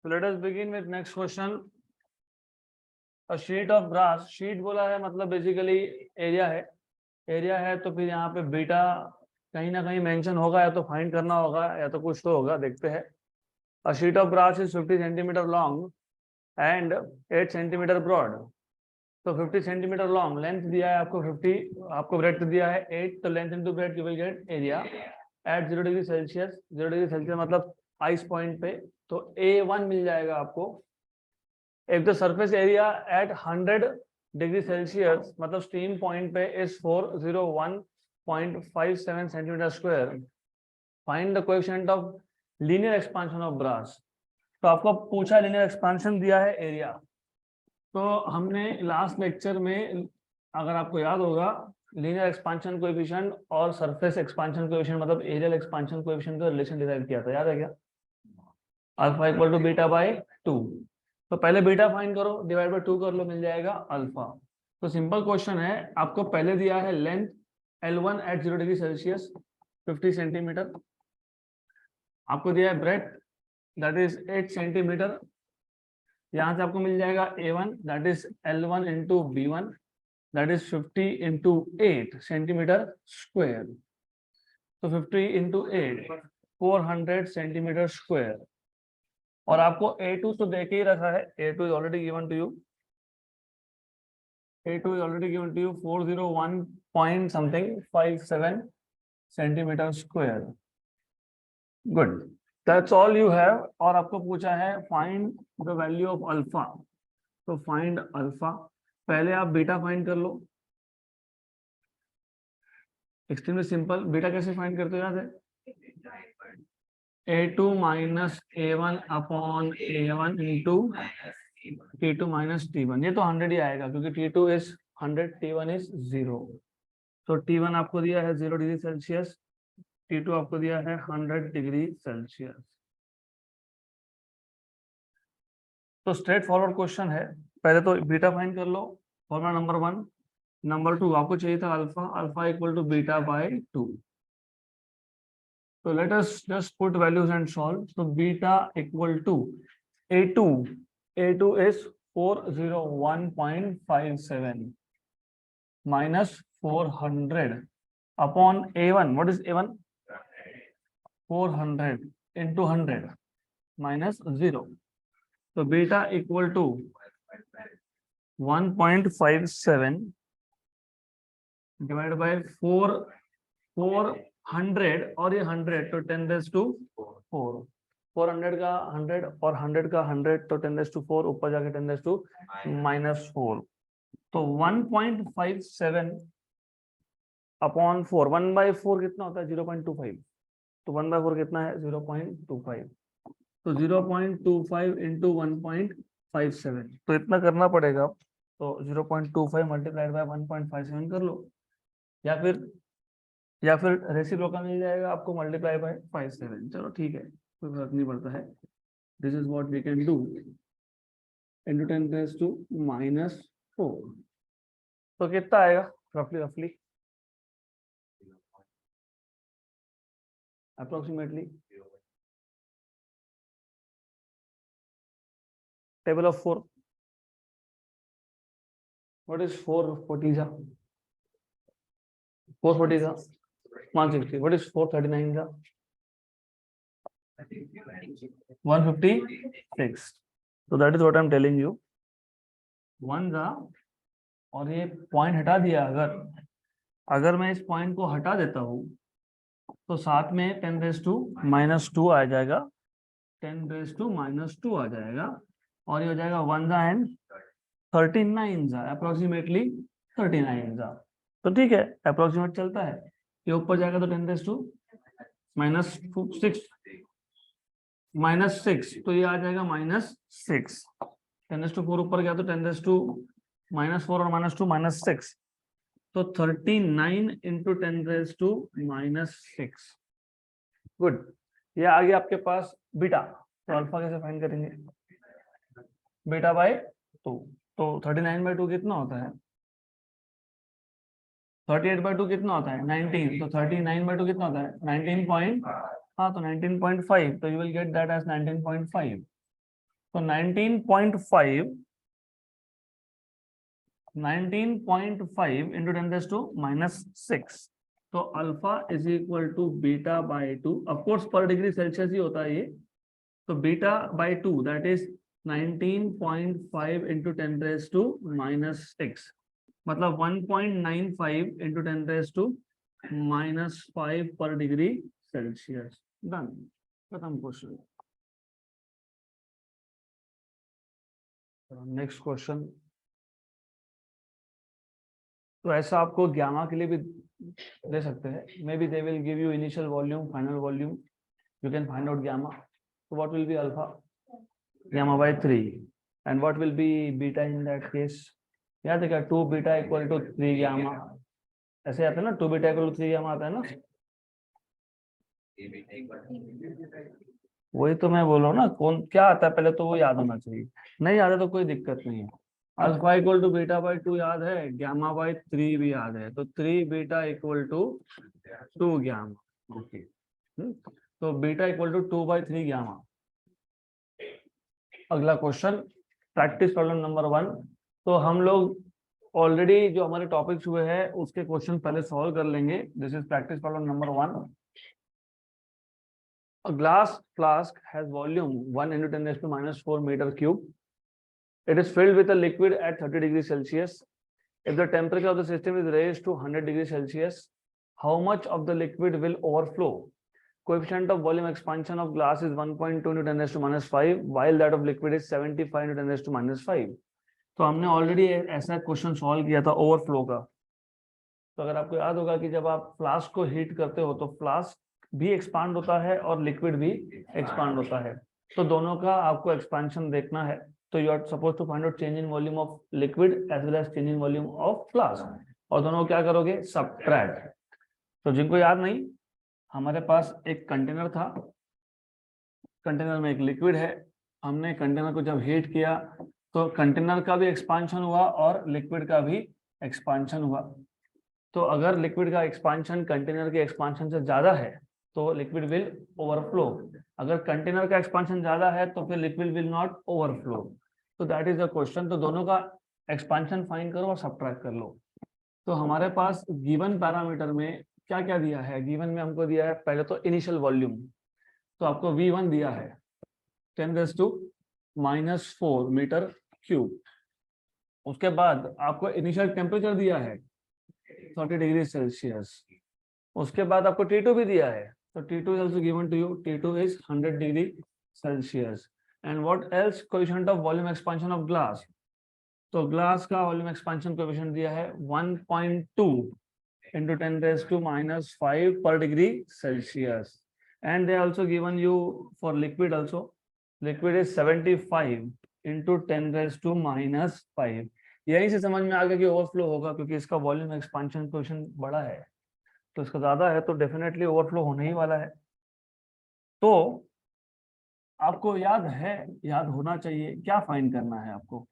So let us begin with next question. A sheet of brass, sheet बोला है मतलब basically area है, area है तो फिर यहाँ पे बीटा कहीं ना कहीं मेंशन होगा, या तो फाइंड करना होगा या तो कुछ तो होगा, देखते हैं। A sheet of brass is 50 centimeter long and 8 centimeter broad. तो 50 सेंटीमीटर लॉन्ग लेंथ दिया है आपको, 50 आपको ब्रेड्थ दिया है 8, तो length into breadth you will get area at 0 degree Celsius. 0 degree Celsius मतलब आइस पॉइंट पे, तो A1 मिल जाएगा आपको। If the surface area at 100 degree Celsius मतलब स्टीम पॉइंट पे is 401.57 centimetre square, find the coefficient of linear expansion of brass. तो आपको पूछा लीनियर एक्सपांशन, दिया है एरिया। तो हमने लास्ट लेक्चर में, अगर आपको याद होगा, लीनियर एक्सपांशन कोएफिशिएंट और सरफेस एक्सपांशन कोएफिशिएंट मतलब एरियल एक्सपांशन कोएफिशिएंट का रिलेशन डिराइव किया था, याद है क्या? Alpha equal to beta by 2। तो पहले बीटा फाइंड करो, डिवाइड बाय 2 कर लो, मिल जाएगा अल्फा। तो सिंपल क्वेश्चन है, आपको पहले दिया है length L1 at 0 degree Celsius 50 centimetre, आपको दिया है ब्रेड्थ दैट इज 8 सेंटीमीटर। यहाँ से आपको मिल जाएगा A1 that is L1 into B1 that is 50 into 8 centimetre square. तो 50 इंटू 8 400 सेंटीमीटर स्क्वायर। और आपको A2 तो देके ही रखा है, A2 is already given to you, A2 is already given to you 401 point something 57 centimetre square. Good, that's all you have. और आपको पूछा है find the value of alpha. तो फाइंड अल्फा, पहले आप बीटा फाइंड कर लो। एक्सट्रीमली सिंपल, बीटा कैसे फाइंड करते हो? याद है, A2 minus A1 upon A1 into T2 minus T1। ये तो 100 ही आएगा क्योंकि T2 इज 100, T1 इज 0। तो T1 आपको दिया है 0 डिग्री सेल्सियस, T2 आपको दिया है 100 डिग्री सेल्सियस। तो स्ट्रेट फॉरवर्ड क्वेश्चन है, पहले तो बीटा फाइंड कर लो, फॉर्मूला नंबर 1। नंबर 2 आपको चाहिए था alpha, alpha equal to beta by 2। तो let us just put values and solve. तो beta equal to A2 is 401.57 minus 400 upon A1. What is A1? 400 into 100 minus 0. So beta equal to 1.57 divided by 400 और ये 100 तो 10 raised to 4। 400 का 100 और 100 का 100 तो 10 raised to 4, ऊपर जाके 10 raised to -4। तो 1.57 अपॉन 4, 1/4 कितना होता है? 0.25। तो 1/4 कितना है? 0.25। तो 0.25 इंटू 1.57, तो इतना करना पड़ेगा। तो 0.25 मल्टीप्लाइड बाय 1.57 कर लो, या फिर रेसिप्रोकल मिल जाएगा आपको, मल्टीप्लाई बाय 57। चलो ठीक है, कोई फर्क नहीं पड़ता है। This is what we can do into 10 raised to -4। तो कितना आएगा रफली approximately? Table of 4, what is 440 जा? 440 जा 160। व्हाट इज 439 जा? 156। तो that is what I am telling you. 1 जा, और ये पॉइंट हटा दिया, अगर मैं इस पॉइंट को हटा देता हूँ तो साथ में 10 raised to -2 आ जाएगा, 10 raised to -2 आ जाएगा, और ये हो जाएगा 1 जा एंड 39 जा, अप्रोक्सीमेटली 39 जा। तो ठीक है, अप्रोक्सीमेट चलता है। ये ऊपर जाएगा तो 10 raised to -6, तो ये आ जाएगा -6। 10 raised to 4 ऊपर गया तो 10 raised to -4 और -2 -6, तो 39 इंटू 10 raised to -6। गुड, ये आ गया आपके पास बीटा। तो अल्फा कैसे फाइंड करेंगे? Beta by 2। तो 39/2 कितना होता है? 38/2 कितना होता है? 19। तो 39/2 कितना होता है? 19 पॉइंट, हाँ तो 19.5। तो you will get that as 19.5। तो 19.5 इंटू 10⁻⁻6, तो alpha is equal to beta by 2, of course per degree Celsius ही होता है ये, तो beta by 2 that is 19.5 into 10⁻⁻6, मतलब 1.95 into 10⁻⁻5 per degree Celsius. Done, खत्म क्वेश्चन। Next question. तो ऐसा आपको गामा के लिए भी दे सकते हैं, may be they will give you initial volume, final volume, you can find out gamma. So what will be alpha? Gamma by 3. And what will be beta in that case? याद है क्या? 2 beta equal to 3 gamma, ऐसे आता है ना, 2 beta equal to 3 gamma आता है ना, वही तो मैं बोल रहा हूँ ना, कौन क्या आता है पहले तो वो याद होना चाहिए, नहीं याद है तो कोई दिक्कत नहीं है। Alpha equal to beta by 2 याद है, गामा बाई 3 भी याद है, तो 3 beta equal to 2 gamma. Okay, तो beta equal to 2 by 3 gamma. अगला क्वेश्चन, प्रैक्टिस प्रॉब्लम नंबर 1। तो हम लोग ऑलरेडी जो हमारे टॉपिक्स हुए हैं उसके क्वेश्चन पहले सॉल्व कर लेंगे। This is practice problem number 1। A glass flask has volume 1 into 10⁻⁻4 meter cube. It is filled with a liquid at 30 degrees Celsius. If the temperature of the system is raised to 100 degrees Celsius, how much of the liquid will overflow? Coefficient of volume expansion of glass is 1.2 into 10⁻⁵, while that of liquid is 75 into 10⁻⁵. तो हमने already ऐसा question solve किया था overflow का। तो अगर आपको याद होगा कि जब आप फ्लास्क को हीट करते हो तो फ्लास्क भी एक्सपांड होता है और लिक्विड भी एक्सपांड होता है, तो दोनों का आपको एक्सपेंशन देखना है। तो you are suppose to find out change in volume of liquid as well as change in volume of flask, और दोनों क्या करोगे? सबट्रैक्ट। तो जिनको याद नहीं, हमारे पास एक कंटेनर था, कंटेनर में एक लिक्विड है, हमने कंटेनर को जब हीट किया तो कंटेनर का भी एक्सपांशन हुआ और लिक्विड का भी एक्सपांशन हुआ। तो अगर लिक्विड का एक्सपांशन कंटेनर के एक्सपांशन से ज्यादा है तो लिक्विड विल ओवरफ्लो, अगर कंटेनर का एक्सपांशन ज्यादा है तो फिर लिक्विड विल नॉट ओवरफ्लो। तो दैट इज द क्वेश्चन। तो दोनों का एक्सपांशन फाइंड करो और सबट्रैक्ट कर लो। तो हमारे पास गिवन पैरामीटर में क्या क्या दिया है? गिवन में हमको दिया है पहले तो इनिशियल वॉल्यूम, तो आपको V1 दिया है 10⁻⁻4 मीटर क्यूब। उसके बाद आपको इनिशियल टेम्परेचर दिया है 30 डिग्री सेल्सियस। उसके बाद आपको T2 भी दिया है, तो T2 is also given to you. T2 is 100 degree Celsius. And what else? Coefficient of volume expansion of glass. तो ग्लास का वॉल्यूम एक्सपेंशन कोएफिशिएंट दिया है 1.2 into 10⁻⁻5 per degree Celsius. And they also given you for liquid also. Liquid is 75 into 10⁻⁻5. यहीं से समझ में आ गया कि ओवरफ्लो होगा, क्योंकि इसका वॉल्यूम एक्सपेंशन कोएफिशिएंट बड़ा है, तो इसका ज्यादा है तो डेफिनेटली ओवरफ्लो होने ही वाला है। तो आपको याद है, याद होना चाहिए, क्या फाइंड करना है आपको?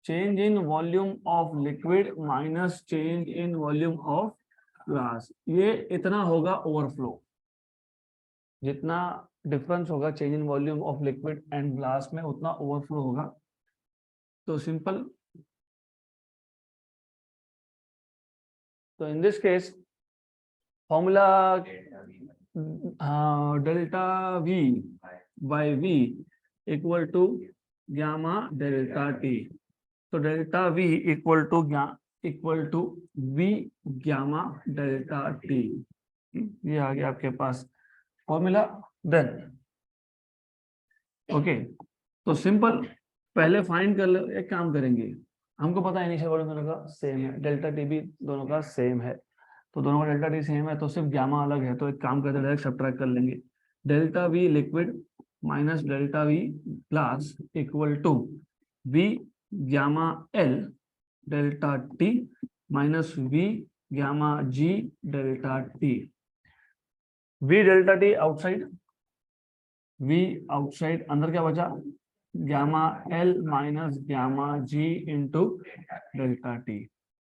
Change in volume of liquid minus change in volume of glass. ये इतना होगा ओवरफ्लो, जितना डिफरेंस होगा change in volume of liquid and glass में उतना ओवरफ्लो होगा। तो सिंपल, तो in this case formula delta V by V equal to gamma delta T। तो delta V equal to V gamma delta T, ये आ गया आपके पास फॉर्मूला। देन ओके, तो सिंपल पहले फाइंड कर लो। एक काम करेंगे, हमको पता है इनिशियल वॉल्यूम दोनों का सेम है, डेल्टा T भी दोनों का सेम है, तो दोनों का डेल्टा T सेम है, तो सिर्फ गामा अलग है। तो एक काम करते डायरेक्ट सबट्रैक्ट कर लेंगे। Delta V liquid minus delta V glass equal to V gamma L delta T minus V gamma G delta T। V delta T outside, V outside, अंदर क्या बचा? Gamma L minus gamma G into delta T।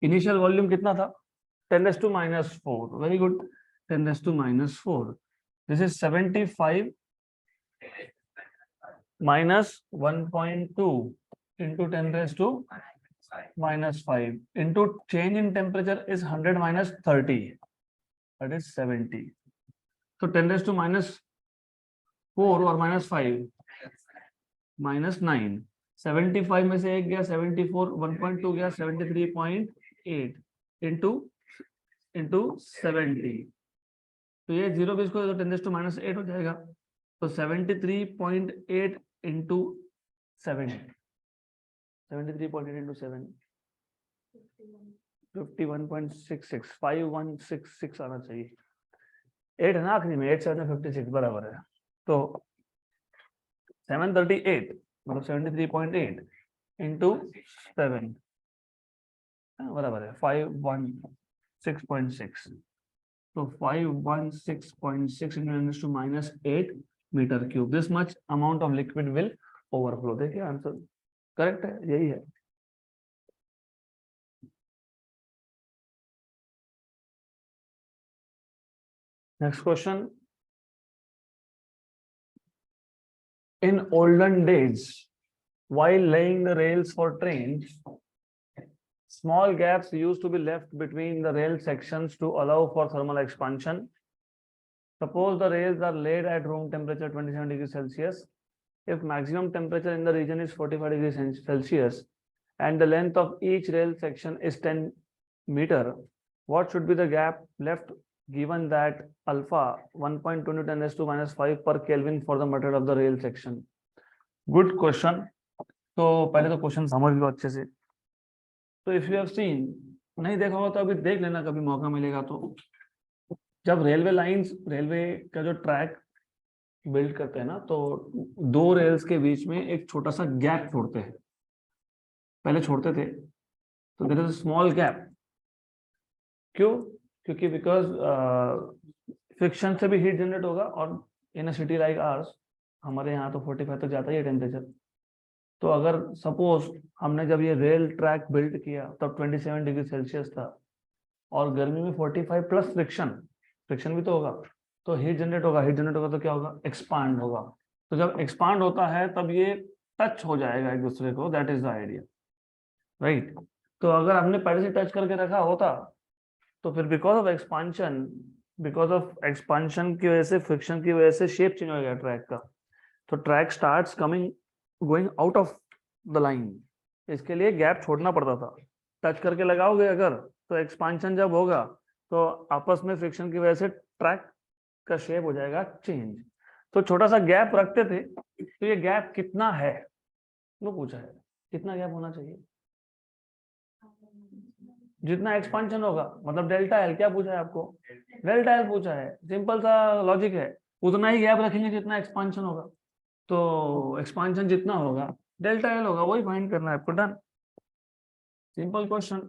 Initial volume कितना था? 10⁻⁻4। Very good, 10⁻⁻4। This is 75 -1.2 into 10⁻⁻⁵ into change in temperature is 100 minus 30, that is 70. So 10⁻⁻⁴ और -5 -9, 75 में से एक गया 74, 1.2 गया 73.8 इंटू 70, तो ये 0 भी इसको तो 10⁻⁸ हो जाएगा, तो 73.8 इंटू 7, 73.8 इंटू 7, 51.66, 5166 आना चाहिए, 8 है ना आखिरी में, 8 7 56 बराबर है, तो 738 मतलब 73.8 इंटू 7 बराबर है 516.6, तो 516.6 into 10⁻⁻8 metre cube, this much amount of liquid will overflow. देखिए आंसर करेक्ट है, यही है। Next question, in olden days, while laying the rails for trains, small gaps used to be left between the rail sections to allow for thermal expansion. Suppose the rails are laid at room temperature 27 degrees Celsius. If maximum temperature in the region is 45 degrees Celsius and the length of each rail section is 10 meter, what should be the gap left given that alpha 1.2 into 10⁻⁻⁵ per Kelvin for the material of the rail section? Good question. तो पहले तो question समझ लो अच्छे से। तो if you have seen, नहीं देखा होगा तो अभी देख लेना कभी मौका मिलेगा तो। जब रेलवे लाइंस, रेलवे का जो ट्रैक बिल्ड करते हैं ना, तो दो रेल्स के बीच में एक छोटा सा गैप छोड़ते हैं, पहले छोड़ते थे, तो there is a small gap. क्यों? क्योंकि बिकॉज फ्रिक्शन से भी हीट जनरेट होगा, और इन अ सिटी लाइक आवर्स, हमारे यहाँ तो 45 तक जाता ही है टेम्परेचर। तो अगर सपोज हमने जब ये रेल ट्रैक बिल्ड किया तब 27 डिग्री सेल्सियस था, और गर्मी में 45 प्लस फ्रिक्शन, फ्रिक्शन भी तो होगा, तो हीट जनरेट होगा, हीट जनरेट होगा तो क्या होगा, एक्सपांड होगा। तो जब एक्सपांड होता है तब ये टच हो जाएगा एक दूसरे को, that is the idea, right. तो अगर हमने पहले से टच करके रखा होता तो फिर बिकॉज ऑफ एक्सपांशन की वजह से, फ्रिक्शन की वजह से शेप चेंज हो गया ट्रैक का, तो track starts coming going out of the line. इसके लिए गैप छोड़ना पड़ता था। टच करके लगाओगे अगर, तो एक्सपांशन जब होगा तो आपस में फ्रिक्शन की वजह से ट्रैक का शेप हो जाएगा चेंज। तो छोटा सा गैप रखते थे। तो ये गैप कितना है वो पूछा है, कितना गैप होना चाहिए? जितना एक्सपांशन होगा, मतलब डेल्टा एल। क्या पूछा है आपको? डेल्टा एल पूछा है। सिंपल सा लॉजिक है, उतना ही गैप रखेंगे जितना एक्सपांशन होगा। तो एक्सपांशन जितना होगा डेल्टा एल होगा, वही फाइंड करना है आपको। Done, simple question.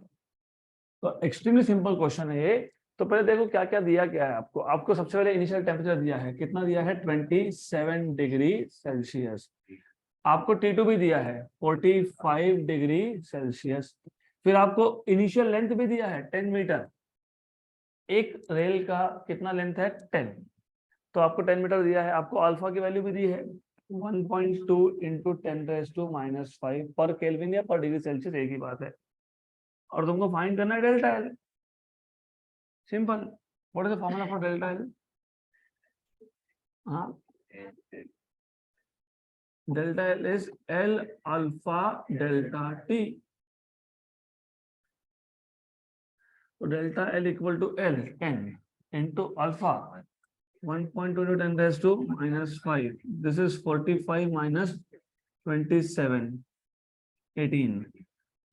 तो एक्सट्रीमली सिंपल क्वेश्चन है ये। तो पहले देखो क्या क्या दिया गया है आपको। आपको सबसे पहले इनिशियल टेम्परेचर दिया है, कितना दिया है? 27 डिग्री सेल्सियस। आपको T2 भी दिया है 45 डिग्री सेल्सियस। फिर आपको इनिशियल लेंथ भी दिया है 10 मीटर। एक रेल का कितना लेंथ है? 10। तो आपको 10 मीटर दिया है। आपको अल्फा की वैल्यू भी दी है 1.2 इंटू 10⁻⁻⁵ पर केल्विन या पर डिग्री सेल्सियस, एक ही बात है। और तुमको फाइंड करना है delta l. Simple, what is the formula for delta l? हाँ, delta l is l alpha delta T. तो delta l equal to l 10 into alpha 1.2 into 10⁻⁻⁵. This is 45 minus 27, 18।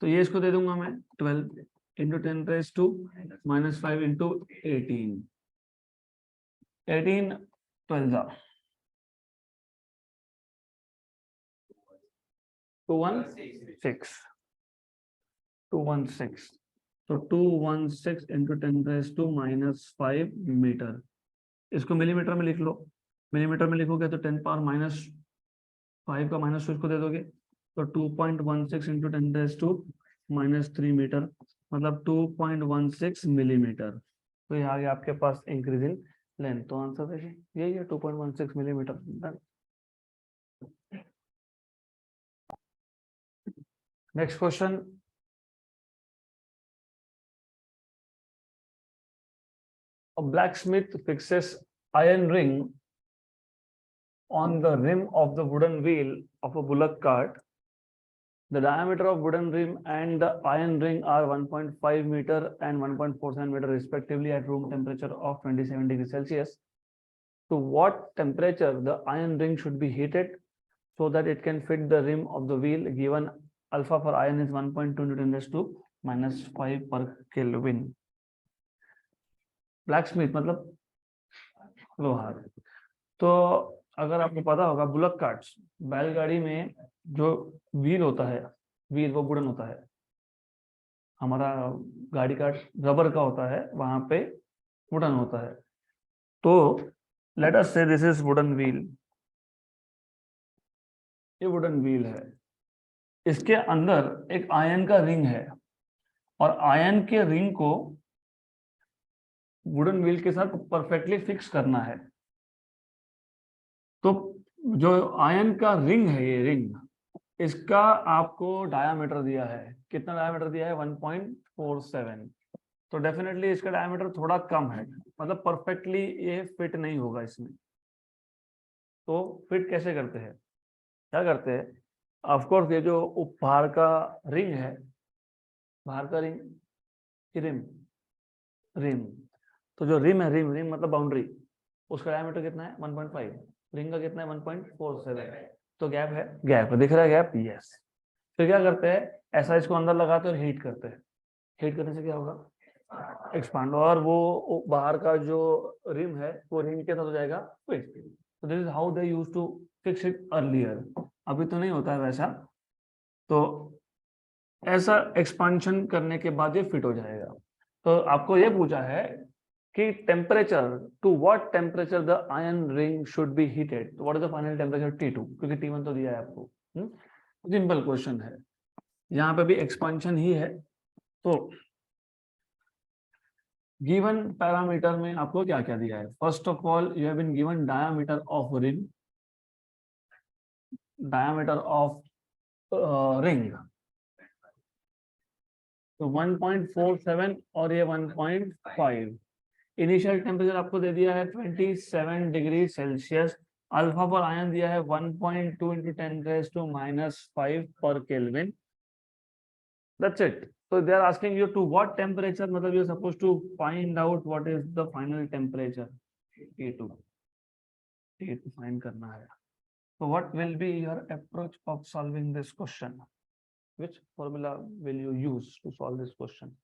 तो ये इसको दे दूंगा मैं 12 इंटू 10⁻⁻⁵ इंटू 18, 18 12 216। तो 216 इंटू 10⁻⁻⁵ मीटर। इसको millimetre में लिख लो। मिलीमीटर में लिखोगे तो 10⁻⁻⁵ का -2 इसको दे दोगे, तो 2.16 इंटू 10⁻⁻³ मीटर, मतलब 2.16 मिलीमीटर। तो ये आ गया आपके पास इंक्रीजिंग लेंथ। तो आंसर देखिए यही है, 2.16 millimetre. Next question, a blacksmith fixes iron ring on the rim of the wooden wheel of a bullock cart. The diameter of wooden rim and the iron ring are 1.5 meter and 1.47 meter respectively at room temperature of 27 degrees Celsius. To what temperature the iron ring should be heated so that it can fit the rim of the wheel? Given alpha for iron is 1.2 Newton raised to -5 per Kelvin. Blacksmith मतलब लोहार। तो अगर आपको पता होगा bullock carts, बैलगाड़ी में जो व्हील होता है, व्हील वो वुडन होता है, हमारा गाड़ी का रबर का होता है, वहां पे वुडन होता है। तो लेट अस से दिस इज वुडन व्हील, ये वुडन व्हील है, इसके अंदर एक आयरन का रिंग है और आयरन के रिंग को वुडन व्हील के साथ परफेक्टली फिक्स करना है। तो जो आयरन का रिंग है, ये रिंग, इसका आपको डायामीटर दिया है, कितना डायामीटर दिया है? 1.47। तो डेफिनेटली इसका डायामीटर थोड़ा कम है, मतलब परफेक्टली ये फिट नहीं होगा इसमें। तो फिट कैसे करते हैं, क्या करते हैं? ऑफ कोर्स ये जो बाहर का रिंग है, बाहर का रिंग, रिम, रिम, तो जो रिम है, रिम, रिम मतलब बाउंड्री, उसका डायमीटर कितना है? 1.5। रिंग का कितना है? 1.47। तो गैप है, गैप दिख रहा है, गैप, यस। फिर क्या करते हैं? ऐसा इसको अंदर लगाते हैं और हीट करते हैं। हीट करने से क्या होगा? एक्सपांड, और वो बाहर का जो रिम है वो रिम के साथ हो जाएगा फिट। तो this is how they used to fix it earlier. अभी तो नहीं होता है वैसा। तो ऐसा एक्सपांशन करने के बाद ये फिट हो जाएगा। तो आपको ये पूछा है कि temperature, to what temperature the iron ring should be heated, what is the final temperature? T2, क्योंकि T1 तो दिया है आपको। सिंपल क्वेश्चन है, यहाँ पे भी एक्सपांशन ही है। तो गिवन पैरामीटर में आपको क्या क्या दिया है? First of all you have been given diameter of ring, diameter of ring, तो 1.47 और ये 1.5। इनिशियल टेम्परेचर आपको दे दिया है 27 degree Celsius. Alpha for ion दिया है 1.2 into 10⁻⁻5 पर kelvin. That's it. So they are asking you to what temperature, मतलब you're supposed to find out what is the final temperature, T2 find करना है। So what will be your approach of solving this question? Which formula will you use to solve this question?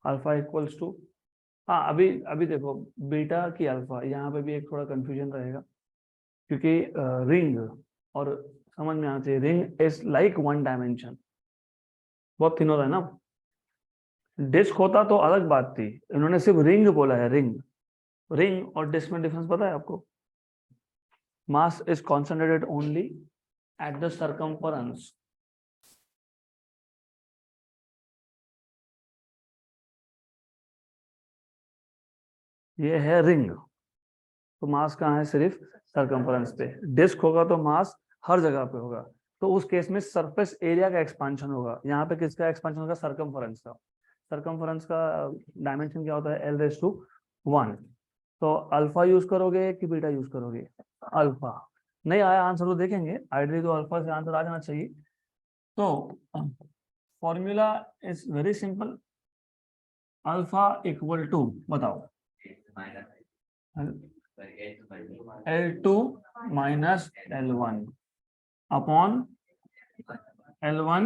Alpha equals to, हाँ अभी देखो beta की alpha, यहाँ पे भी एक थोड़ा कंफ्यूजन रहेगा, क्योंकि रिंग, और समझ में आना चाहिए, ring is like one dimension, बहुत थिन होता है ना। डिस्क होता तो अलग बात थी, इन्होंने सिर्फ रिंग बोला है, रिंग। रिंग और डिस्क में डिफरेंस पता है आपको? Mass is concentrated only at the circumference. ये है रिंग, तो मास कहाँ है? सिर्फ सर्कमफरेंस पे। डिस्क होगा तो मास हर जगह पे होगा, तो उस केस में सरफेस एरिया का एक्सपांशन होगा। यहाँ पे किसका एक्सपांशन होगा? सर्कमफरेंस का। सर्कमफरेंस का डायमेंशन क्या होता है? L⁻⁴ तो अल्फा यूज करोगे कि बीटा यूज करोगे? अल्फा। नहीं आया आंसर तो देखेंगे, आइडियली तो अल्फा से आंसर आ जाना चाहिए। तो formula is very simple, alpha equal to, बताओ, L2 minus L1 upon L1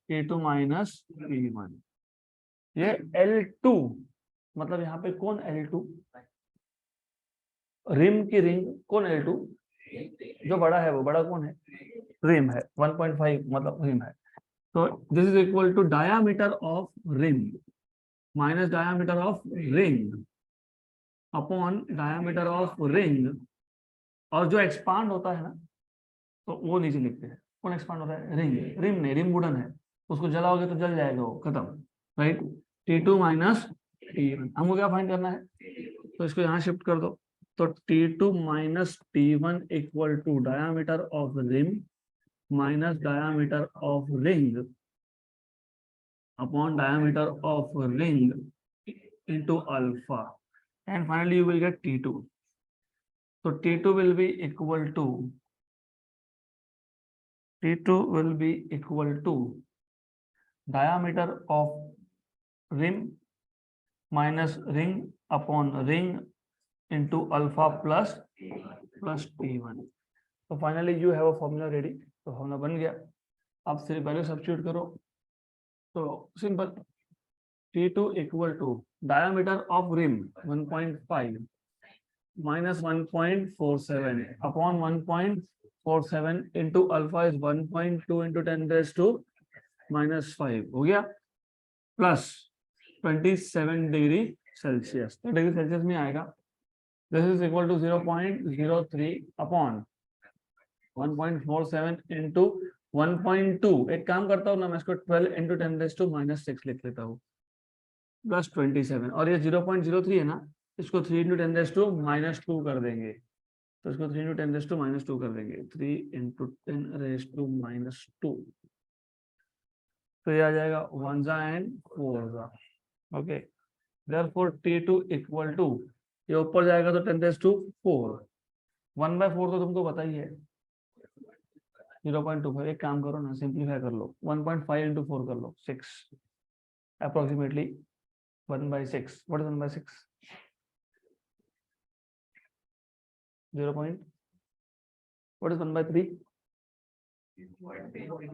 T2 minus T1। ये L2 मतलब यहाँ पे कौन L2? रिम की रिंग, कौन L2? जो बड़ा है वो बड़ा कौन है? रिम है, 1.5 मतलब रिम है। तो this is equal to diameter of rim minus diameter of ring upon diameter of ring, और जो एक्सपांड होता है ना, तो वो नीचे लिखते हैं। कौन एक्सपांड होता है? रिंग। रिम नहीं, रिम वुडन है, उसको जलाओगे तो जल जाएगा वो, खत्म, राइट। T2 माइनस T1 हमको क्या फाइंड करना है? तो इसको यहाँ शिफ्ट कर दो, तो T2 minus T1 equal to diameter of rim minus diameter of ring upon diameter of ring into alpha, and finally you will get T2. So T2 will be equal to diameter of rim minus ring upon ring into alpha plus T1. So finally you have a formula ready. तो formula बन गया. आप सिर्फ value substitute करो. तो simple T2 equal to diameter of rim 1.5 minus 1.47 upon 1.47 into alpha is 1.2 into 10 raised to minus 5 हो गया, plus 27 degree Celsius. तो डिग्री सेल्सियस में आएगा. This is equal to 0.03 upon 1.47 into 1.2. एक काम करता हूँ ना, मैं इसको 12 इंटू 10 रेज़ टू -6 लिख लेता हूँ, प्लस 27. और ये 0.03 है ना, इसको 3 इंटू 10 रेज़ टू -2 कर देंगे. तो इसको 3 इंटू 10 रेज़ टू -2 कर देंगे. 3 इंटू 10 रेज़ टू -2. तो ये आ जाएगा 1 and 4. Okay, therefore T2 equal to, ये ऊपर जाएगा तो 10 रेज़ टू 4. 1/4 तो तुमको पता ही है 0.25. एक काम करो ना, सिंप्लीफाई कर लो. 1.5 इंटू 4 कर लो, 6 approximately 1/6. What is 1/6? 0. What is 1/3?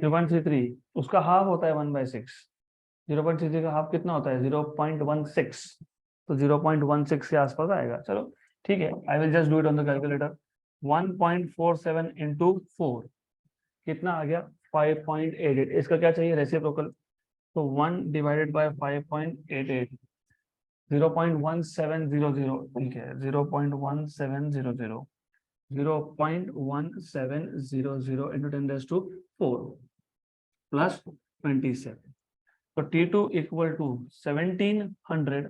0.33. उसका हाफ होता है 1/6. 0.33 का हाफ कितना होता है? 0.16. तो 0.16 के आसपास आएगा. चलो ठीक है, I will just do it on the calculator. 1.47 into 4 कितना आ गया? 5.88. इसका क्या चाहिए? रेसिप्रोकल. तो 1 डिवाइडेड बाय 5.88, 0.1700. ठीक है, 0.1700 into 10 raised to 4 प्लस 27. तो T2 इक्वल टू 1700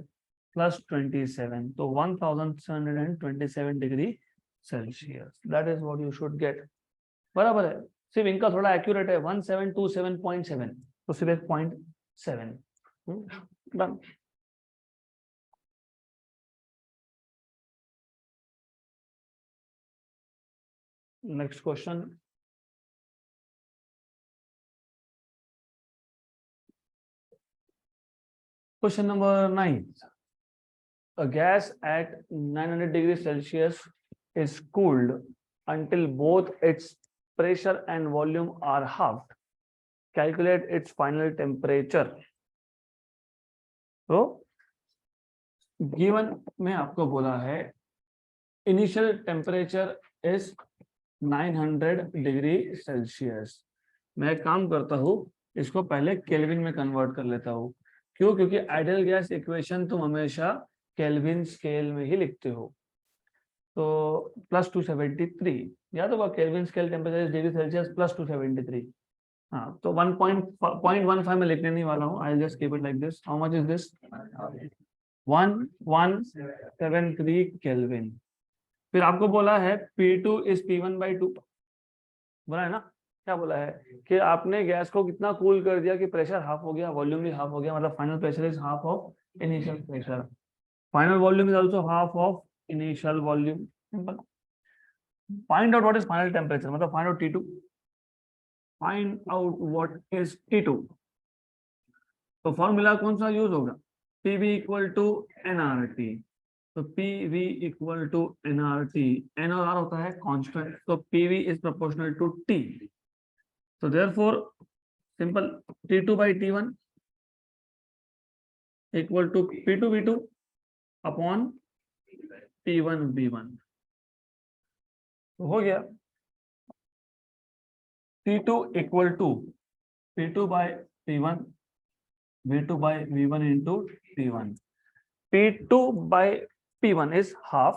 प्लस 27, तो 1727 degree Celsius. That is what you should get. बराबर है. सिर्फ इनका थोड़ा एक्यूरेट है, 1727.7, तो सिर्फ 0.7. Done. Next question. Question number 9. A gas at 900 degrees Celsius is cooled until both its pressure and volume are halved. Calculate its final temperature. तो given में आपको बोला है initial temperature is 900 degree Celsius. मैं एक काम करता हूँ, इसको पहले केल्विन में कन्वर्ट कर लेता हूँ. क्यों? क्योंकि आइडियल गैस इक्वेशन तुम हमेशा केल्विन स्केल में ही लिखते हो. तो प्लस 273 याद होगा, kelvin scale temperature degree Celsius plus 273. हाँ, तो 1.15 में लिखने नहीं वाला हूँ. I just keep it like this. How much is this? 1173 kelvin. फिर आपको बोला है P2 इज P1/2. बोला है ना? क्या बोला है कि आपने गैस को कितना कूल कर दिया कि प्रेशर हाफ हो गया, वॉल्यूम भी हाफ हो गया. मतलब final pressure is half of initial pressure, final volume is also half of initial volume. Simple. Find out what is final temperature, मतलब find out T2. Find out what is T2. तो formula कौन सा use होगा? PV equal to nRT. तो PV equal to nRT. N और R होता है constant, तो PV is proportional to T. So therefore simple, T2/T1 equal to P2V2 upon T1V1. तो हो गया T2 equal to P2/P1 V2/V1 into T1. P2/P1 is half.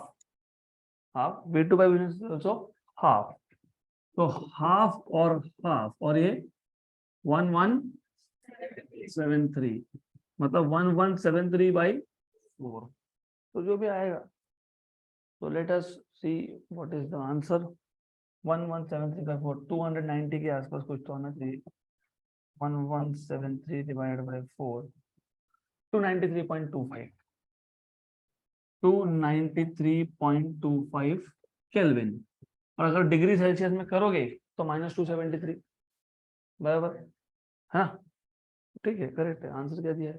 V2/V1 is also half. तो half और half, और ये 1173, मतलब 1173/4. तो जो भी आएगा So let us see what is the answer. 117354 290 के आसपास कुछ तो आना चाहिए. 1173 divided by 4 293.25 293.25 केल्विन. और अगर डिग्री सेल्सियस में करोगे तो -273 बराबर है. ठीक है, करेक्ट है. आंसर क्या दिया है?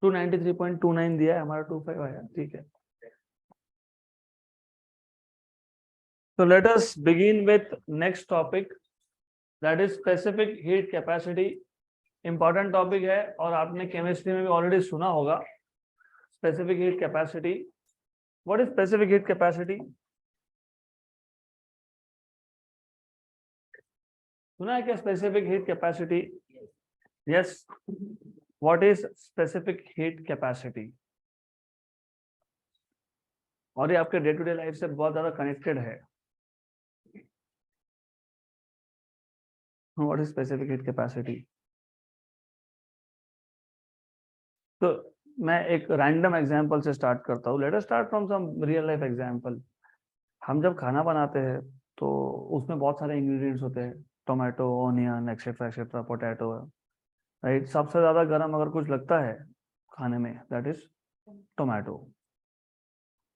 293.29 दिया है, हमारा 25 आया. ठीक है. So let us begin with next topic, that is specific heat capacity. Important topic है और आपने केमिस्ट्री में भी ऑलरेडी सुना होगा. Specific heat capacity. What is specific heat capacity? सुना है क्या specific heat capacity? Yes. What is specific heat capacity? और ये आपके डे टू डे लाइफ से बहुत ज्यादा कनेक्टेड है. What is specific heat capacity? तो मैं एक रैंडम एग्जांपल से स्टार्ट करता हूँ. Let us start from some real life example. हम जब खाना बनाते हैं तो उसमें बहुत सारे इंग्रेडिएंट्स होते हैं. Tomato, onion, etcetera etcetera, potato, right. सबसे ज्यादा गर्म अगर कुछ लगता है खाने में, दैट इज टोमेटो.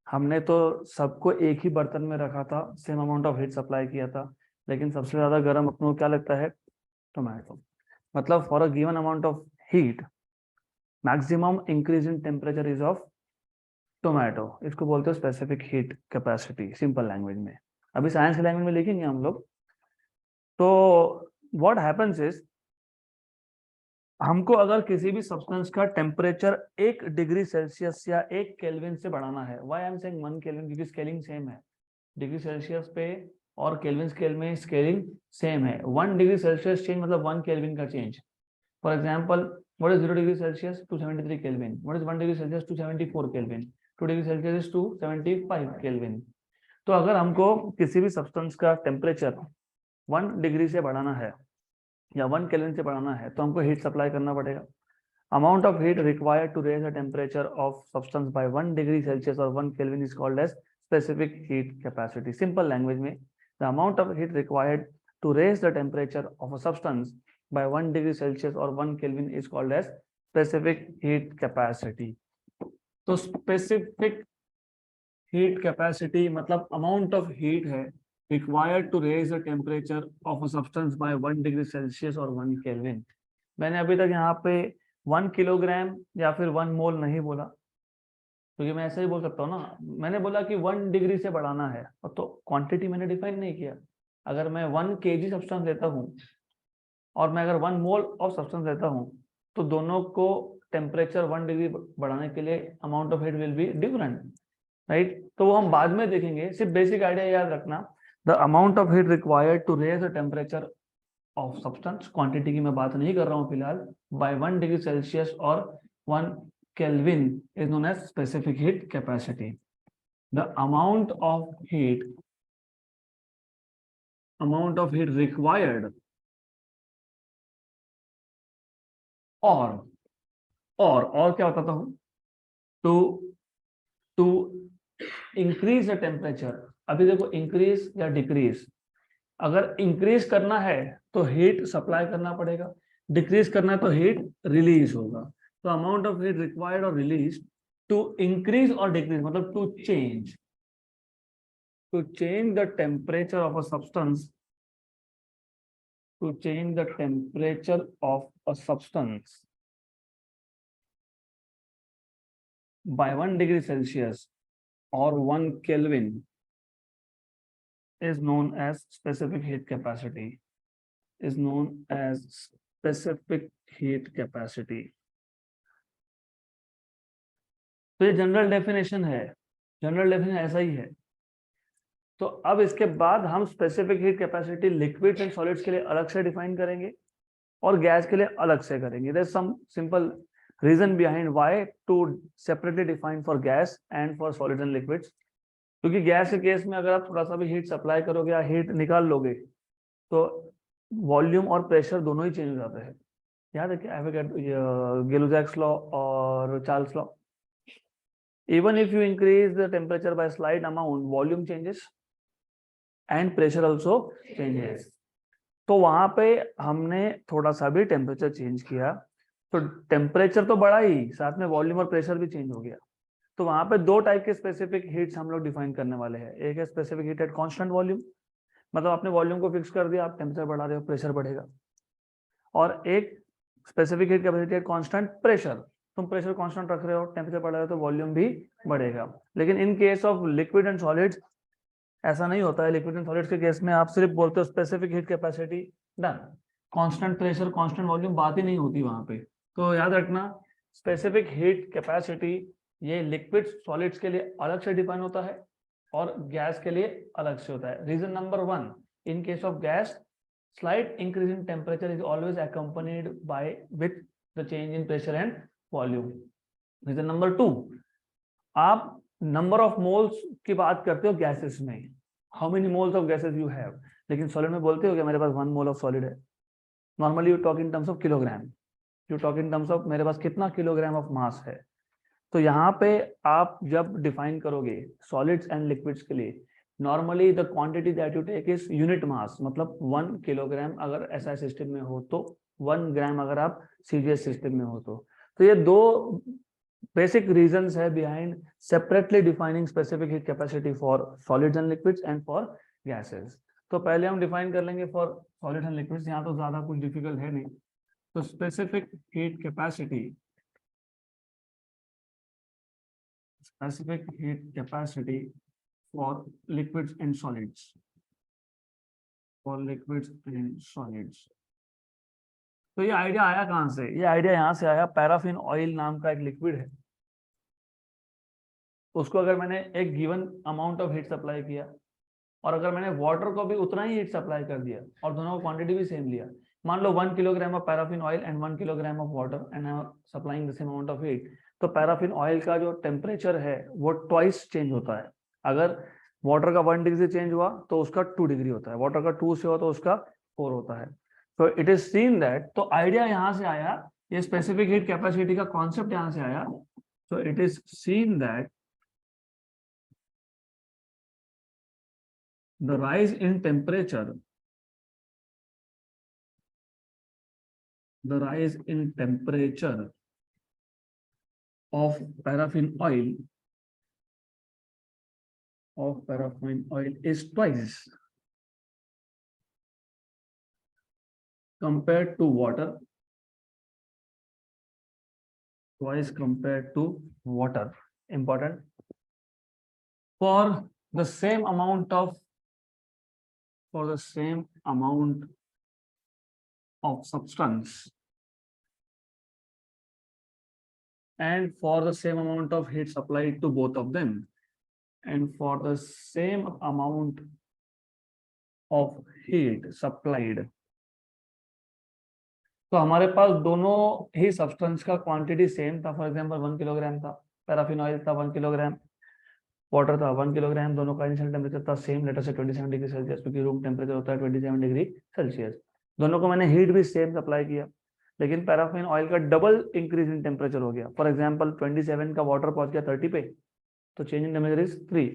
हमने तो सबको एक ही बर्तन में रखा था, same amount of heat supply किया था, लेकिन सबसे ज्यादा गर्म अपने को क्या लगता है? टोमेटो. मतलब for a given amount of heat maximum increase in temperature is of tomato. इसको बोलते हो specific heat capacity, simple language में. अभी साइंस की लैंग्वेज में लिखेंगे हम लोग. तो व्हाट हैपेंस इज, हमको अगर किसी भी सब्सटेंस का टेम्परेचर 1 डिग्री सेल्सियस या 1 केल्विन से बढ़ाना है. Why I am saying 1 kelvin? क्योंकि स्केलिंग सेम है. डिग्री सेल्सियस पे और केल्विन स्केल में स्केलिंग सेम है. 1 डिग्री सेल्सियस चेंज मतलब 1 केल्विन का change. For example, what is 0 degree Celsius? 273 kelvin. What is 1 degree Celsius? 274 kelvin. 2 degree Celsius is 275 kelvin. तो अगर हमको किसी भी सब्सटेंस का टेम्परेचर 1 डिग्री से बढ़ाना है या 1 केल्विन से बढ़ाना है तो हमको हीट सप्लाई करना पड़ेगा. Amount of heat required to raise the temperature of substance by 1 degree Celsius और 1 kelvin is called as specific heat capacity. Simple language में, the amount of heat required to raise the temperature of a substance by 1 degree Celsius or 1 Kelvin is called as specific heat capacity. तो specific heat capacity मतलब amount of heat है required to raise the temperature of a substance by 1 degree Celsius or 1 Kelvin. मैंने अभी तक यहाँ पे 1 kilogram या फिर 1 मोल नहीं बोला, क्योंकि मैं ऐसे ही बोल सकता हूँ ना. मैंने बोला कि 1 डिग्री से बढ़ाना है, और तो क्वांटिटी मैंने डिफाइन नहीं किया. अगर मैं 1 kg सब्सटेंस लेता हूँ और मैं अगर 1 मोल ऑफ सब्सटेंस लेता हूं तो दोनों को टेम्परेचर 1 डिग्री बढ़ाने के लिए amount of heat will be different, right. तो वो हम बाद में देखेंगे. सिर्फ बेसिक आइडिया याद रखना, the amount of heat required to raise the temperature of substance, quantity की मैं बात नहीं कर रहा हूं फिलहाल, बाय 1 डिग्री सेल्सियस और 1 kelvin is known as specific heat capacity. The amount of heat required और क्या बताता हूं, टू इंक्रीज द टेम्परेचर. अभी देखो, इंक्रीज या डिक्रीज. अगर इंक्रीज करना है तो हीट सप्लाई करना पड़ेगा, डिक्रीज करना है तो हीट रिलीज होगा. तो अमाउंट ऑफ हीट रिक्वायर्ड और रिलीज टू इंक्रीज और डिक्रीज मतलब to change the temperature of a substance, to change the temperature of a substance by 1 degree Celsius or 1 Kelvin is known as specific heat capacity. तो ये general definition है. General definition ऐसा ही है. तो अब इसके बाद हम specific heat capacity liquids and solids के लिए अलग से डिफाइन करेंगे और गैस के लिए अलग से करेंगे. There is some simple reason behind why to separately define for gas and for solids and liquids. क्योंकि गैस के केस में अगर आप थोड़ा सा भी हीट सप्लाई करोगे या हीट निकाल लोगे तो वॉल्यूम और प्रेशर दोनों ही चेंज हो जाते हैं. याद है क्या, गेलुजैक्स लॉ और Charles law? Even if you increase the temperature by slight amount, volume changes and pressure also changes. तो वहां पे हमने थोड़ा सा भी टेम्परेचर चेंज किया तो टेम्परेचर तो बढ़ा ही, साथ में वॉल्यूम और प्रेशर भी चेंज हो गया। तो वहां पे दो टाइप के स्पेसिफिक हीट्स हम लोग डिफाइन करने वाले हैं। एक है specific heat at constant volume, मतलब आपने वॉल्यूम को फिक्स कर दिया, आप टेम्परेचर बढ़ा रहे हो, प्रेशर बढ़ेगा। और एक specific heat capacity eight constant pressure, तुम प्रेशर कांस्टेंट रख रहे हो, टेम्परेचर बढ़ा रहे हो, तो वॉल्यूम भी बढ़ेगा। लेकिन इन case of liquid and solids ऐसा नहीं होता है। लिक्विड एंड सॉलिड्स के केस में आप सिर्फ बोलते हो specific heat capacity, done. Constant pressure constant volume बात ही नहीं होती वहां पे। तो याद रखना, स्पेसिफिक हीट कैपेसिटी ये लिक्विड सॉलिड्स के लिए अलग से डिफाइन होता है और गैस के लिए अलग से होता है। Reason number 1, in case of gas slight increase in temperature is always accompanied by with the change in pressure and volume. Reason number 2, आप नंबर ऑफ मोल्स की बात करते हो गैसेस में, how many moles of gases you have, लेकिन solid में बोलते हो कि मेरे पास 1 मोल ऑफ सॉलिड है। Normally you talk in terms of kilogram, you talk in terms of मेरे पास कितना किलोग्राम ऑफ मास है। तो यहाँ पे आप जब डिफाइन करोगे सॉलिड्स एंड लिक्विड्स के लिए, normally the quantity that you take is unit mass, मतलब 1 किलोग्राम अगर एसआई सिस्टम में हो तो, 1 ग्राम अगर आप सीजीएस सिस्टम में हो तो ये दो बेसिक रीजंस है behind separately defining specific heat capacity for solids and liquids and for gases. तो पहले हम डिफाइन कर लेंगे फॉर सॉलिड एंड लिक्विड्स, यहाँ तो ज्यादा कुछ डिफिकल्ट है नहीं। तो specific heat capacity, specific heat capacity for liquids and solids, for liquids and solids। तो ये आइडिया आया कहां से? ये आइडिया यहां से आया, पैराफिन ऑयल नाम का एक लिक्विड है, उसको अगर मैंने एक given amount of heat supply किया और अगर मैंने वाटर को भी उतना ही हीट सप्लाई कर दिया और दोनों को क्वांटिटी भी सेम लिया, मान लो 1 kilogram of paraffin oil and 1 kilogram of water and I am supplying the same amount of heat, तो पैराफिन ऑयल का जो टेम्परेचर है वो ट्वाइस चेंज होता है। अगर वाटर का 1 डिग्री से चेंज हुआ तो उसका 2 डिग्री होता है, वाटर का 2 से हुआ तो उसका 4 होता है। तो इट इज सीन दैट, तो आइडिया यहां से आया, ये स्पेसिफिक हीट कैपेसिटी का कॉन्सेप्ट यहां से आया। तो it is seen that the rise in temperature, the rise in temperature of paraffin oil is twice compared to water, twice compared to water, important, for the same amount of substance and for the same amount of heat supplied to both of them and for the same amount of heat supplied। तो हमारे पास दोनों ही substance का quantity same था। For example 1 kilogram था paraffin oil, था 1 kilogram water था 1 kilogram, दोनों का इनिशियल टेम्परेचर था सेम, लेटर से 27 डिग्री सेल्सियस, क्योंकि रूम टेम्परेचर होता है 27 डिग्री सेल्सियस। दोनों को मैंने हीट भी सेम सप्लाई किया, लेकिन पैराफिन ऑयल का डबल इंक्रीज इन टेम्परेचर हो गया। फॉर एग्जाम्पल 27 का वाटर पहुंच गया 30 पे, तो चेंज इन टेम्परेचर इज 3,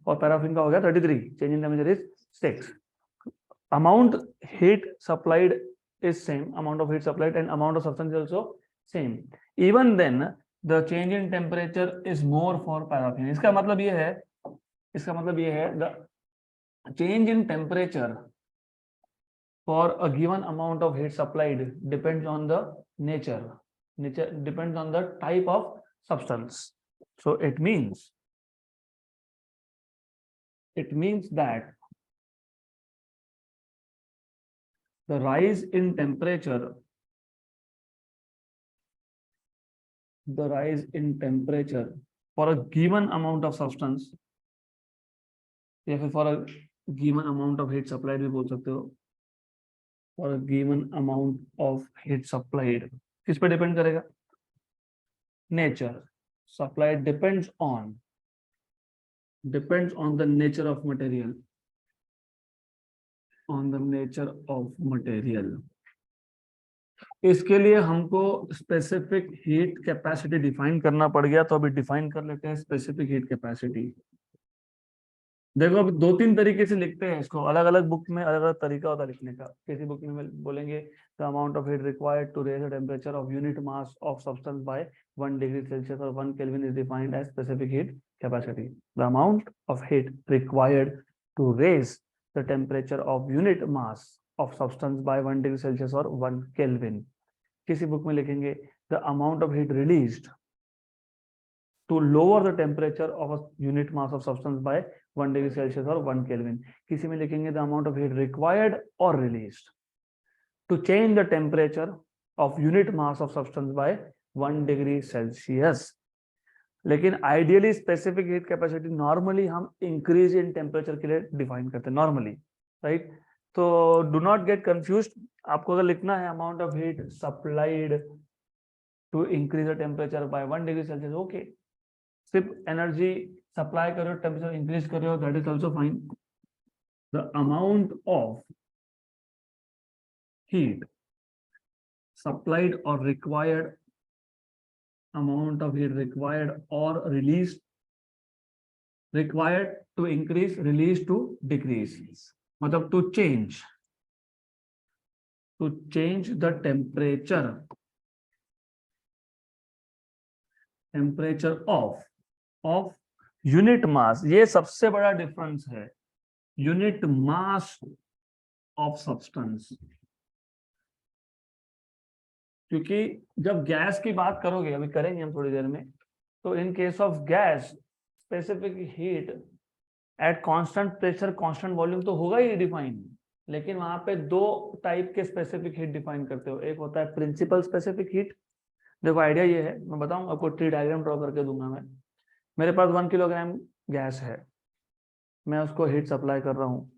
और पैराफिन का हो गया 33, change in temperature is 6। Amount heat supplied is same, amount of heat supplied and amount of substance is also same, even then the change in temperature is more for paraffin। इसका मतलब ये है the change in temperature for a given amount of heat supplied depends on the nature depends on the type of substance। So it means that the rise in temperature for a given amount of substance या फिर for a given amount of heat supplied भी बोल सकते हो, for a given amount of heat supplied किस पे depend करेगा? nature। supplied depends on the nature of material, on the nature of material। इसके लिए हमको स्पेसिफिक हीट कैपेसिटी डिफाइन करना पड़ गया, तो अभी डिफाइन कर लेते हैं स्पेसिफिक हीट कैपेसिटी। देखो अब दो तीन तरीके से लिखते हैं इसको, अलग अलग बुक में अलग अलग तरीका होता है लिखने का। किसी बुक में बोलेंगे the amount of heat required to raise the temperature of unit mass of substance by 1 degree Celsius और 1 kelvin is defined as specific heat capacity. The amount of heat required to raise the temperature of unit mass of substance by 1 degree Celsius और 1 kelvin. किसी book में लिखेंगे the amount of heat released to lower the temperature of a unit mass of substance by 1 degree Celsius or 1 Kelvin. किसी में लिखेंगे the amount of heat required or released to change the temperature of unit mass of substance by 1 degree Celsius. लेकिन ideally specific heat capacity normally हम increase in temperature के लिए define करते हैं normally, right. तो डू नॉट गेट कंफ्यूज्ड। आपको अगर लिखना है amount of heat supplied to increase the temperature by 1 degree Celsius, okay. सिर्फ एनर्जी सप्लाई कर रहे हो, टेम्परेचर इंक्रीज कर रहे हो, that is also fine. The amount of heat supplied और required, amount of heat required or released, required to increase, released to decrease, मतलब to change the temperature of unit mass। ये सबसे बड़ा difference है, unit mass of substance. क्योंकि जब gas की बात करोगे, अभी करेंगे हम थोड़ी देर में, तो इन case of gas specific heat at constant pressure constant volume तो होगा ही डिफाइन, लेकिन वहां पे दो टाइप के स्पेसिफिक हीट डिफाइन करते हो। एक होता है प्रिंसिपल स्पेसिफिक हीट। देखो आइडिया ये है, मैं बताऊं आपको, ट्री डायग्राम ड्रॉ करके दूंगा मैं। मेरे पास 1 किलोग्राम गैस है, मैं उसको हीट सप्लाई कर रहा हूँ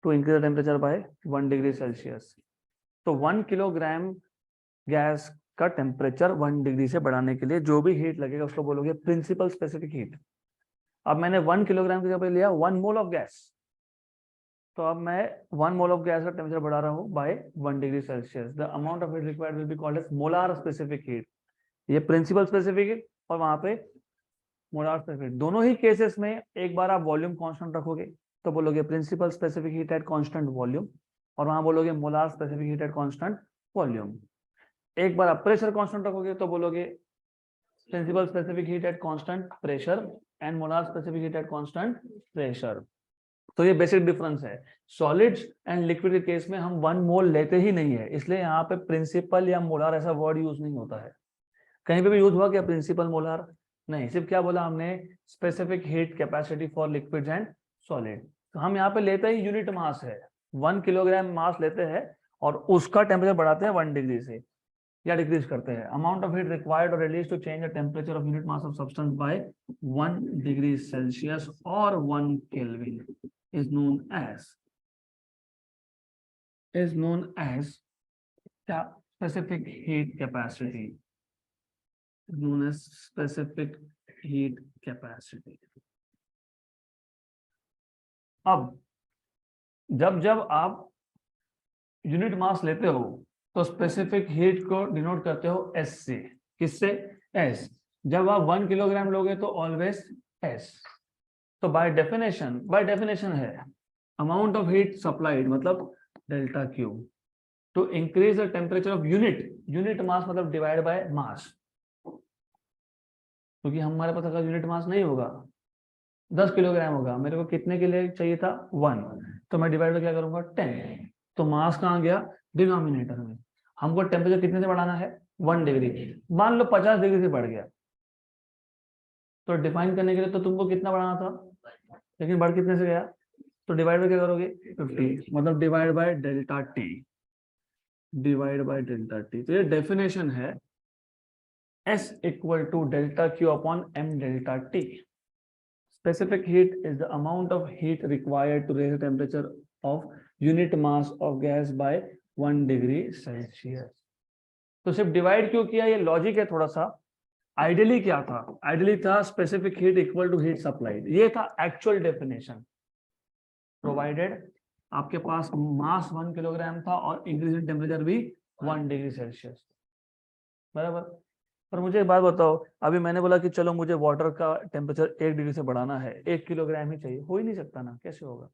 to increase the temperature by 1 degree Celsius. तो 1 किलोग्राम गैस का टेम्परेचर 1 डिग्री से बढ़ाने के लिए जो भी हीट लगेगा उसको बोलोगे प्रिंसिपल स्पेसिफिक हीट। अब मैंने 1 किलोग्राम की जगह लिया 1 मोल ऑफ गैस, तो अब मैं 1 मोल ऑफ गैस का टेम्परेचर बढ़ा रहा हूँ by 1 degree Celsius. The amount of heat required will be called as molar specific heat. ये प्रिंसिपल स्पेसिफिक हीट और वहां पे मोलार स्पेसिफिक। दोनों ही केसेस में एक बार आप वॉल्यूम कांस्टेंट रखोगे तो बोलोगे principal specific heat at constant volume, और वहां बोलोगे molar specific heat at constant volume. एक बार आप प्रेशर कांस्टेंट रखोगे तो बोलोगे principal specific heat at constant pressure and molar specific heat at constant pressure. तो ये बेसिक डिफरेंस है। सॉलिड्स एंड लिक्विड के केस में हम 1 मोल लेते ही नहीं है, इसलिए यहाँ पे प्रिंसिपल या मोलार ऐसा वर्ड यूज नहीं होता है। कहीं पे भी यूज हुआ क्या प्रिंसिपल मोलार? नहीं, सिर्फ क्या बोला हमने, specific heat capacity for liquids and solid. तो हम यहाँ पे लेते ही यूनिट मास है, 1 किलोग्राम मास लेते हैं और उसका टेम्परेचर बढ़ाते हैं 1 डिग्री से या डिक्रीज करते हैं। अमाउंट ऑफ हीट रिक्वायर्ड और release to change the temperature of unit mass of substance by 1 degree Celsius और 1 kelvin is known as specific heat capacity, known as specific heat capacity। अब जब आप unit mass लेते हो तो specific heat को denote करते हो एस से। किससे? एस। जब आप 1 किलोग्राम लोगे तो ऑलवेज एस। तो बाय डेफिनेशन है अमाउंट ऑफ हीट सप्लाइड मतलब delta Q to increase the temperature of unit mass मतलब डिवाइड बाय मास। क्योंकि हमारे पास अगर यूनिट मास नहीं होगा, 10 किलोग्राम होगा, मेरे को कितने के लिए चाहिए था 1, तो मैं डिवाइड क्या करूंगा 10। तो मास कहाँ गया? डिनोमिनेटर में। हमको टेम्परेचर कितने से बढ़ाना है? 1 डिग्री। मान लो 50 डिग्री से बढ़ गया, तो डिफाइन करने के लिए तो तुमको कितना बढ़ाना था, लेकिन बढ़ कितने से गया, तो डिवाइड बाय क्या करोगे 50, मतलब divide by delta T, divide by delta T. तो ये डेफिनेशन है S equal to delta Q upon m delta T. Specific heat is the amount of heat required to raise the temperature of unit mass of gas by 1 degree Celsius। तो सिर्फ divide क्यों किया, ये logic है थोड़ा सा। Ideally क्या था? आइडियली था specific heat equal to heat supplied, ये था एक्चुअल डेफिनेशन। प्रोवाइडेड आपके पास मास 1 किलोग्राम था और इंक्रीज टेम्परेचर भी 1 डिग्री सेल्सियस, बराबर। पर मुझे एक बात बताओ, अभी मैंने बोला कि चलो मुझे वाटर का टेम्परेचर 1 डिग्री से बढ़ाना है, 1 किलोग्राम ही चाहिए, हो ही नहीं सकता ना, कैसे होगा?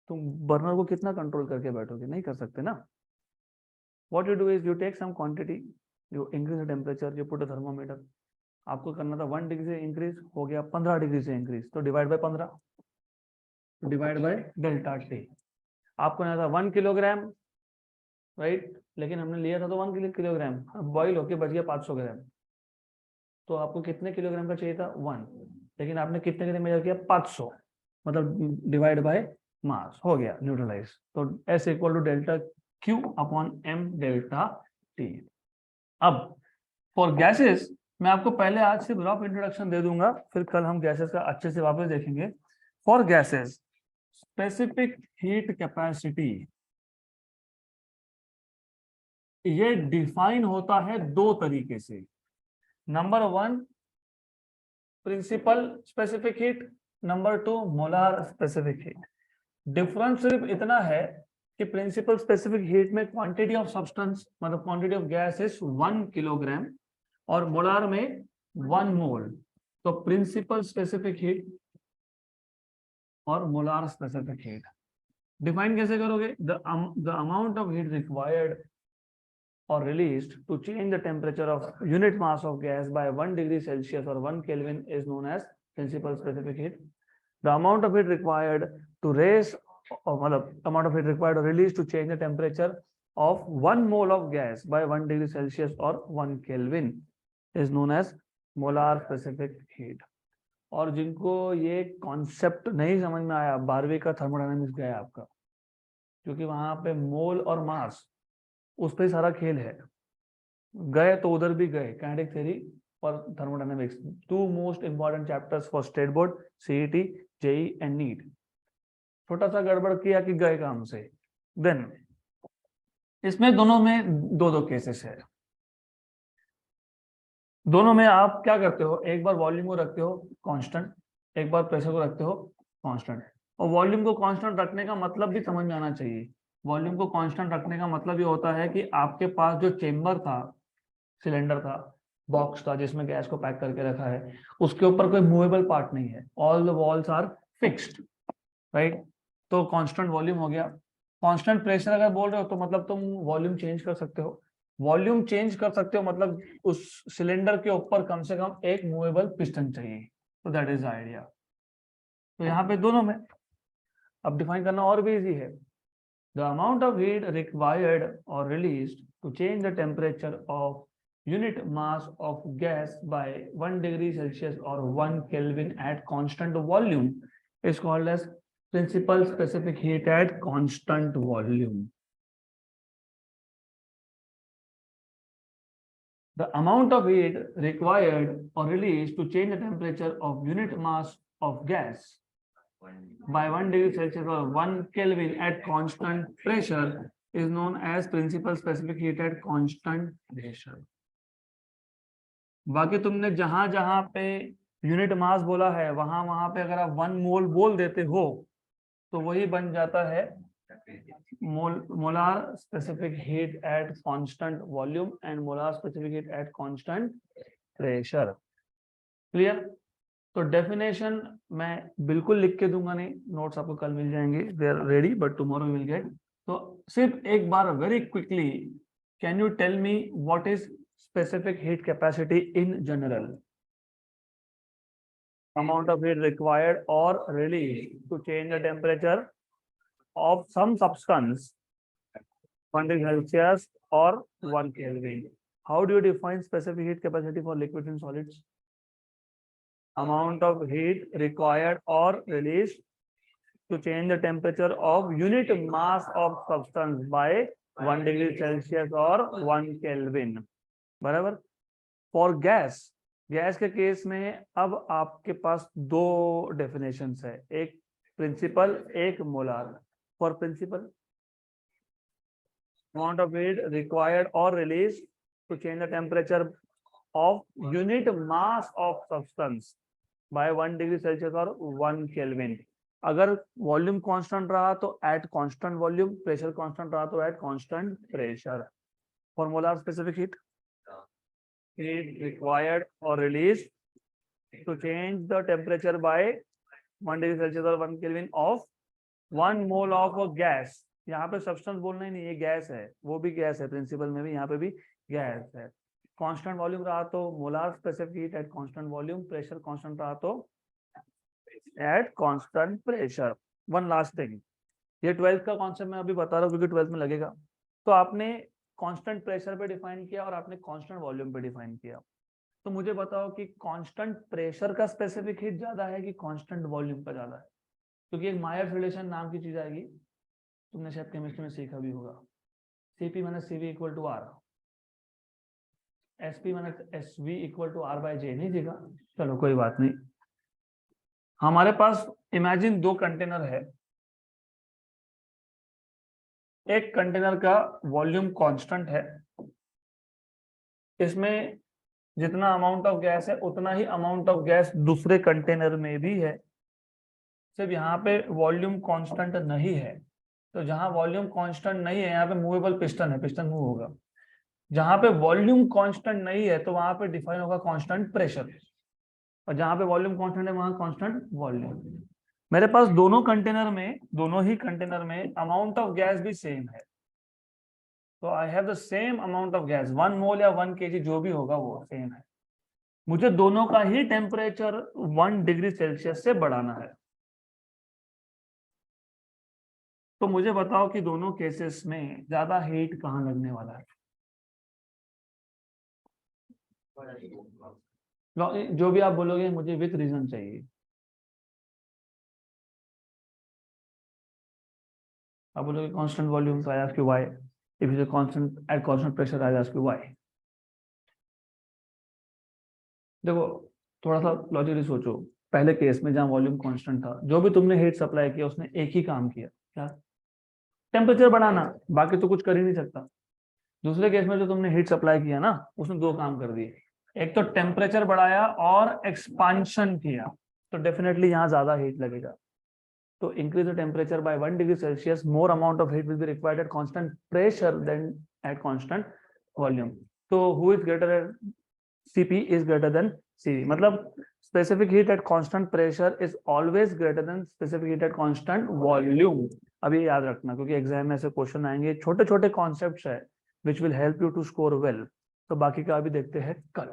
तुम बर्नर को कितना कंट्रोल करके बैठोगे, नहीं कर सकते ना। What you do is you take some quantity, you increase the temperature, you put a thermometer. आपको करना था 1 डिग्री से इंक्रीज, हो गया 15 डिग्री से इंक्रीज, तो divide by 15, divide by delta T. आपको ना था 1 किलोग्राम, राइट, लेकिन हमने लिया था तो 1 किलोग्राम, बॉइल होके बच गया 500 ग्राम। तो आपको कितने किलोग्राम का चाहिए था? 1, लेकिन आपने कितने के लिए मेजर किया? 500, मतलब डिवाइड बाय मास, हो गया न्यूट्रलाइज। तो S equal to delta Q upon M delta T। अब फॉर गैसेस मैं आपको पहले आज से रफ इंट्रोडक्शन दे दूंगा, फिर कल हम गैसेस का अच्छे से वापस देखेंगे। For gases specific heat capacity, ये डिफाइन होता है दो तरीके से। Number 1 principal specific heat, number 2 molar specific heat. Difference सिर्फ इतना है कि प्रिंसिपल स्पेसिफिक हीट में क्वांटिटी ऑफ सब्सटेंस मतलब quantity of gas is 1 kilogram और मोलार में 1 मोल। तो प्रिंसिपल स्पेसिफिक हीट और मोलार स्पेसिफिक हीट डिफाइन कैसे करोगे? The amount of heat required or released to change the temperature of unit mass of gas by 1 degree Celsius or 1 Kelvin is known as principal specific heat. The amount of heat required to raise or amount of heat required or released to change the temperature of 1 mole of gas by 1 degree Celsius or 1 Kelvin is known as molar specific heat. और जिनको ये concept नहीं समझ में आया, 12वीं का thermodynamics गया आपका, क्योंकि वहां पे मोल और मास उस पर सारा खेल है, गए तो उधर भी गए, काइनेटिक थ्योरी और thermodynamics, 2 most important chapters for state board, CET, JEE and NEET. छोटा सा गड़बड़ किया कि गए काम से। देन इसमें दोनों में दो दो केसेस है। दोनों में आप क्या करते हो, एक बार वॉल्यूम को रखते हो कांस्टेंट, एक बार प्रेशर को रखते हो कांस्टेंट। और वॉल्यूम को कांस्टेंट रखने का मतलब भी समझ में आना चाहिए। वॉल्यूम को कांस्टेंट रखने का मतलब ये होता है कि आपके पास जो चेम्बर था, सिलेंडर था, बॉक्स था जिसमें गैस को पैक करके रखा है, उसके ऊपर कोई मूवेबल पार्ट नहीं है, all the walls are fixed, right. तो कांस्टेंट वॉल्यूम हो गया। कांस्टेंट प्रेशर अगर बोल रहे हो तो मतलब तुम वॉल्यूम चेंज कर सकते हो। वॉल्यूम चेंज कर सकते हो मतलब उस सिलेंडर के ऊपर कम से कम एक मूवेबल पिस्टन चाहिए। तो दैट इज द आइडिया। तो यहाँ पे दोनों में अब डिफाइन करना और भी इजी है। The amount of heat required और released to change the temperature of unit mass of gas by 1 degree Celsius or 1 Kelvin at constant volume is called as principal specific heat at constant volume. The amount of heat required or released to change the temperature of unit mass of gas by 1 degree Celsius or 1 Kelvin at constant pressure is known as principal specific heat at constant pressure. बाकी तुमने जहां जहां पे unit mass बोला है वहां वहां पे अगर आप 1 मोल बोल देते हो तो वही बन जाता है molar specific heat at constant volume and molar specific heat at constant pressure. Clear? तो डेफिनेशन मैं बिल्कुल लिख के दूंगा नहीं, नोट्स आपको कल मिल जाएंगे, they are ready but tomorrow will get. तो सिर्फ एक बार very quickly, can you tell me what is specific heat capacity in general? Amount of heat required or released to change the temperature of some substance 1 degree Celsius or 1 Kelvin. How do you define specific heat capacity for liquids and solids? Amount of heat required or released to change the temperature of unit mass of substance by 1 degree Celsius or 1 Kelvin. बराबर। For gas, gas के case में अब आपके पास दो definitions है, एक principal एक molar. For principal, amount of heat required और release to change the temperature of unit mass of substance by 1 degree Celsius और 1 केल्विन। अगर वॉल्यूम कांस्टेंट रहा तो at constant volume, pressure constant रहा तो at constant pressure. for molar specific heat is required or released to change the temperature by 1 degree Celsius or 1 Kelvin of 1 mole of a gas. यहाँ पे substance बोलना ही नहीं, ये gas है, वो भी गैस है, प्रिंसिपल में भी यहाँ पे भी गैस है. कांस्टेंट वॉल्यूम रहा तो molar specific heat at constant volume, pressure constant रहा तो at constant pressure. One last thing, ये 12th का कॉन्सेप्ट मैं अभी बता रहा हूँ क्योंकि 12th में लगेगा. तो आपने कांस्टेंट प्रेशर पे डिफाइन किया और आपने कांस्टेंट वॉल्यूम पे डिफाइन किया. तो मुझे बताओ कि कांस्टेंट प्रेशर का स्पेसिफिक हीट ज्यादा है कि कांस्टेंट वॉल्यूम का ज्यादा है? क्योंकि एक मायर्स रिलेशन नाम की चीज आएगी, तुमने शायद केमिस्ट्री में सीखा भी होगा. Cp minus Cv equal to R, Sp minus Sv equal to R by J. नहीं सीखा? चलो कोई बात नहीं. हमारे पास इमेजिन 2 कंटेनर है. एक कंटेनर का वॉल्यूम कांस्टेंट है, इसमें जितना अमाउंट ऑफ गैस है उतना ही अमाउंट ऑफ गैस दूसरे कंटेनर में भी है, सिर्फ यहाँ पे वॉल्यूम कांस्टेंट नहीं है. तो जहां वॉल्यूम कांस्टेंट नहीं है यहाँ पे मूवेबल पिस्टन है, पिस्टन मूव होगा. जहां पे वॉल्यूम कांस्टेंट नहीं है तो वहां पे डिफाइन होगा कांस्टेंट प्रेशर, और जहां पे वॉल्यूम कांस्टेंट है वहां कांस्टेंट वॉल्यूम. मेरे पास दोनों ही कंटेनर में अमाउंट ऑफ गैस भी सेम है. तो I have the same amount of gas, 1 मोल या 1 kg जो भी होगा वो सेम है. मुझे दोनों का ही टेम्परेचर 1 डिग्री सेल्सियस से बढ़ाना है. तो मुझे बताओ कि दोनों केसेस में ज्यादा हीट कहाँ लगने वाला है? जो भी आप बोलोगे मुझे विथ रीजन चाहिए. आप बोलोगे कांस्टेंट वॉल्यूम, तो I ask you why. If is a constant eight constant pressure, I ask you why. देखो थोड़ा सा लॉजिकली सोचो. पहले केस में जहां वॉल्यूम कांस्टेंट था, जो भी तुमने हीट सप्लाई किया उसने एक ही काम किया, क्या? टेम्परेचर बढ़ाना, बाकी तो कुछ कर ही नहीं सकता. दूसरे केस में जो तुमने हीट सप्लाई किया ना, उसने 2 काम कर दिए. एक तो टेम्परेचर बढ़ाया और एक्सपांशन किया, तो डेफिनेटली यहाँ ज्यादा हीट लगेगा. तो increase the temperature by 1 degree Celsius, more amount of heat will be required at constant pressure than at constant volume. तो who is greater at Cp is greater than Cv. मतलब specific heat at constant pressure is always greater than specific heat at constant volume. अभी याद रखना क्योंकि exam में ऐसे question आएंगे. छोटे छोटे कॉन्सेप्ट्स है which will help you to score well. तो बाकी का अभी देखते हैं कल.